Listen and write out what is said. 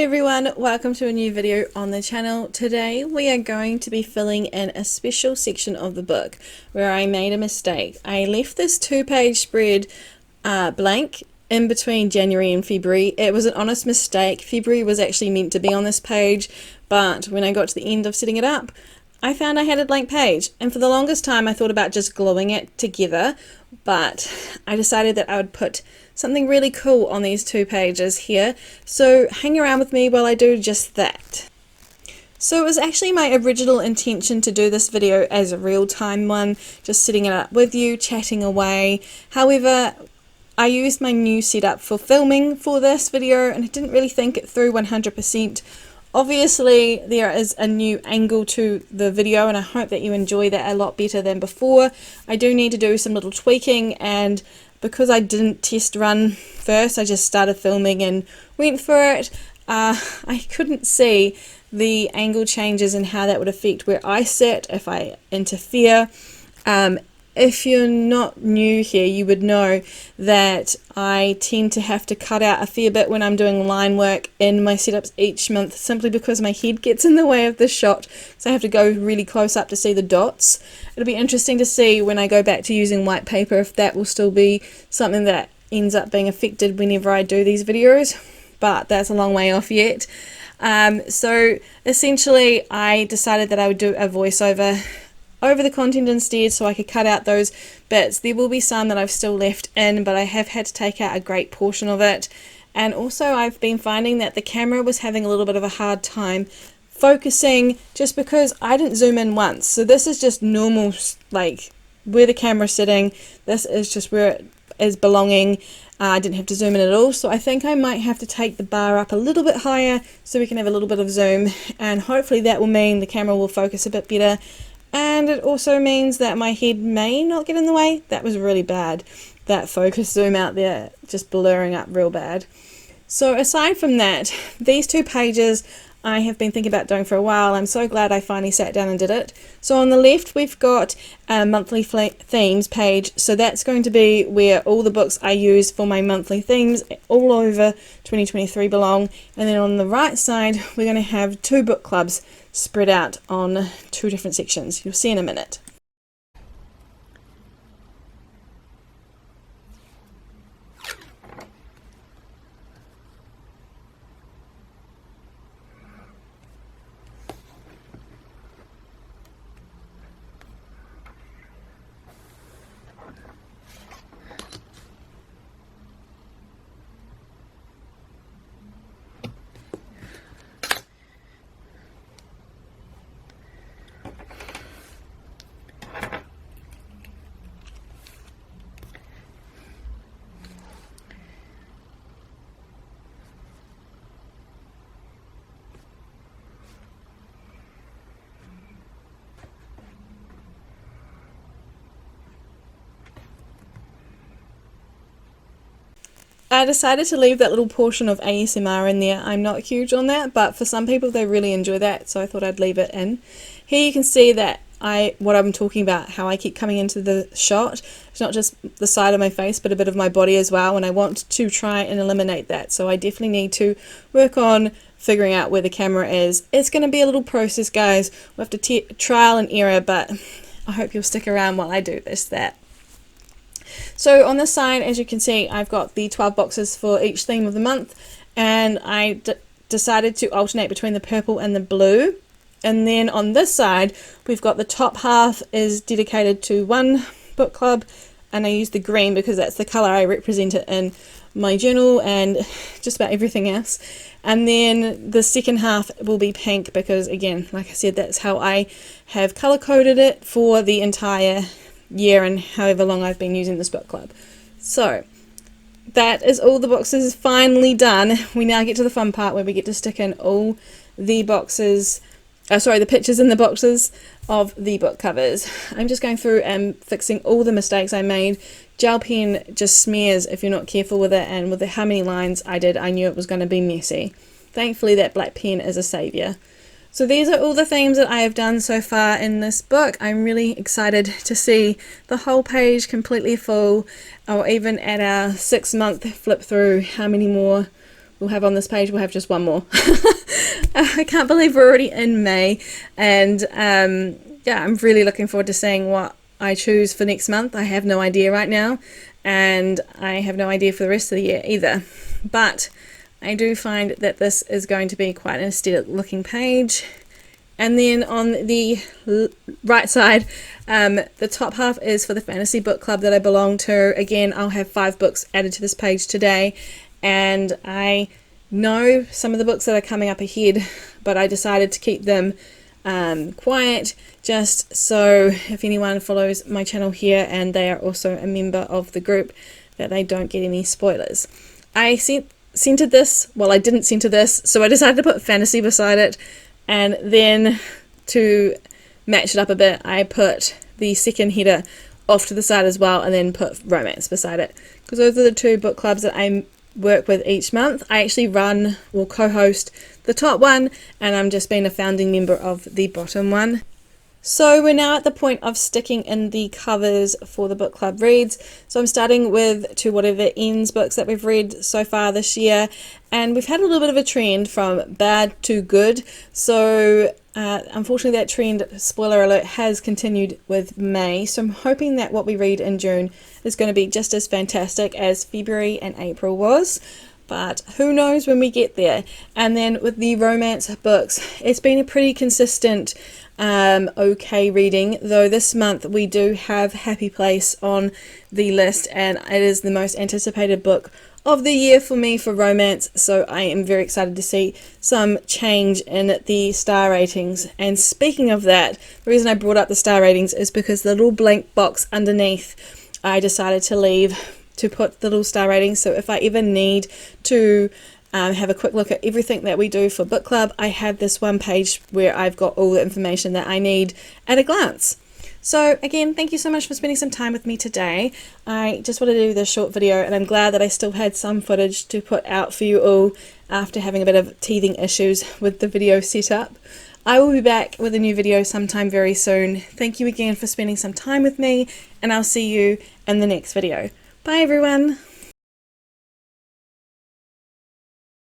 everyone, welcome to a new video on the channel. Today we are going to be filling in a special section of the book where I made a mistake. I left this 2-page spread blank in between January and February. It was an honest mistake. February was actually meant to be on this page, but when I got to the end of setting it up, I found I had a blank page, and for the longest time I thought about just gluing it together, but I decided that I would put something really cool on these 2 pages here, so hang around with me while I do just that. So it was actually my original intention to do this video as a real-time one, just setting it up with you, chatting away. However, I used my new setup for filming for this video and I didn't really think it through 100%. Obviously there is a new angle to the video and I hope that you enjoy that a lot better than before. I do need to do some little tweaking, and because I didn't test run first, I just started filming and went for it. I couldn't see the angle changes and how that would affect where I sit if I interfere. If you're not new here, you would know that I tend to have to cut out a fair bit when I'm doing line work in my setups each month, simply because my head gets in the way of the shot, so I have to go really close up to see the dots. It'll be interesting to see when I go back to using white paper if that will still be something that ends up being affected whenever I do these videos, but that's a long way off yet. So essentially I decided that I would do a voiceover over the content instead, so I could cut out those bits. There will be some that I've still left in, but I have had to take out a great portion of it. And also I've been finding that the camera was having a little bit of a hard time focusing just because I didn't zoom in once. So this is just normal, like where the camera's sitting. This is just where it is belonging. I didn't have to zoom in at all, so I think I might have to take the bar up a little bit higher so we can have a little bit of zoom, and hopefully that will mean the camera will focus a bit better. And it also means that my head may not get in the way. That was really bad, that focus zoom out there, just blurring up real bad. So aside from that, these 2 pages I have been thinking about doing for a while. I'm so glad I finally sat down and did it. So on the left we've got a monthly themes page, so that's going to be where all the books I use for my monthly themes all over 2023 belong. And then on the right side we're going to have 2 book clubs spread out on 2 different sections. You'll see in a minute. I decided to leave that little portion of ASMR in there. I'm not huge on that, but for some people they really enjoy that, so I thought I'd leave it in. Here you can see that what I'm talking about, how I keep coming into the shot. It's not just the side of my face, but a bit of my body as well, and I want to try and eliminate that. So I definitely need to work on figuring out where the camera is. It's going to be a little process, guys. We'll have to trial and error, but I hope you'll stick around while I do that. So on this side, as you can see, I've got the 12 boxes for each theme of the month, and I decided to alternate between the purple and the blue. And then on this side we've got the top half is dedicated to 1 book club, and I use the green because that's the colour I represent it in my journal and just about everything else. And then the second half will be pink because, again, like I said, that's how I have colour coded it for the entire year and however long I've been using this book club. So that is all the boxes finally done. We now get to the fun part where we get to stick in all the boxes, the pictures in the boxes of the book covers. I'm just going through and fixing all the mistakes I made. Gel pen just smears if you're not careful with it, and with how many lines I did, I knew it was going to be messy. Thankfully that black pen is a saviour. So these are all the themes that I have done so far in this book. I'm really excited to see the whole page completely full, or even at our 6-month flip through how many more we'll have on this page, we'll have just one more. I can't believe we're already in May, and yeah, I'm really looking forward to seeing what I choose for next month. I have no idea right now, and I have no idea for the rest of the year either. But I do find that this is going to be quite an aesthetic looking page. And then on the right side, the top half is for the fantasy book club that I belong to. Again, I'll have 5 books added to this page today, and I know some of the books that are coming up ahead, but I decided to keep them quiet, just so if anyone follows my channel here and they are also a member of the group, that they don't get any spoilers. I centered this, well, I didn't center this, so I decided to put fantasy beside it, and then to match it up a bit, I put the second header off to the side as well, and then put romance beside it, because those are the 2 book clubs that I work with each month. I actually run or co-host the top one, and I'm just being a founding member of the bottom one. So we're now at the point of sticking in the covers for the book club reads. So I'm starting with To Whatever Ends books that we've read so far this year, and we've had a little bit of a trend from bad to good. So unfortunately that trend, spoiler alert, has continued with May. So I'm hoping that what we read in June is going to be just as fantastic as February and April was. But who knows when we get there. And then with the romance books, it's been a pretty consistent okay reading, though this month we do have Happy Place on the list, and it is the most anticipated book of the year for me for romance, so I am very excited to see some change in the star ratings. And speaking of that, the reason I brought up the star ratings is because the little blank box underneath, I decided to leave to put the little star ratings, so if I ever need to have a quick look at everything that we do for book club, I have this one page where I've got all the information that I need at a glance. So again, thank you so much for spending some time with me today. I just wanted to do this short video, and I'm glad that I still had some footage to put out for you all after having a bit of teething issues with the video setup. I will be back with a new video sometime very soon. Thank you again for spending some time with me, and I'll see you in the next video. Bye everyone!